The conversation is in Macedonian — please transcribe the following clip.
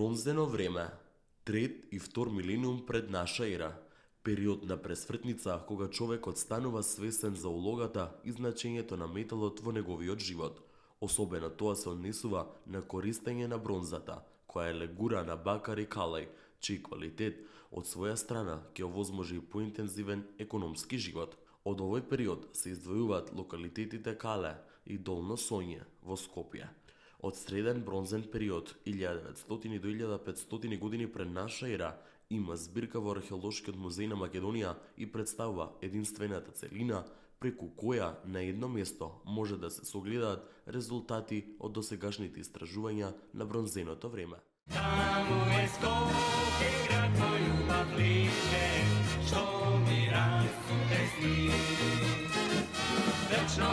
Бронзено време, трет и втор милениум пред наша ера, период на пресвртница кога човекот станува свесен за улогата и значењето на металот во неговиот живот. Особено тоа се однесува на користење на бронзата, која е легура на бакар и калај, чиј квалитет од своја страна ќе овозможи и поинтензивен економски живот. Од овој период се издвојуваат локалитетите Кале и Долно Соње во Скопје. Од среден бронзен период 1900 до 1500 години пред наша ера има збирка во Археолошкиот музеј на Македонија и представува единствената целина преку која на едно место може да се согледаат резултати од досегашните истражувања на бронзеното време. Таму е Скопје, град мој љубав лише, што ми расте сни. Вечно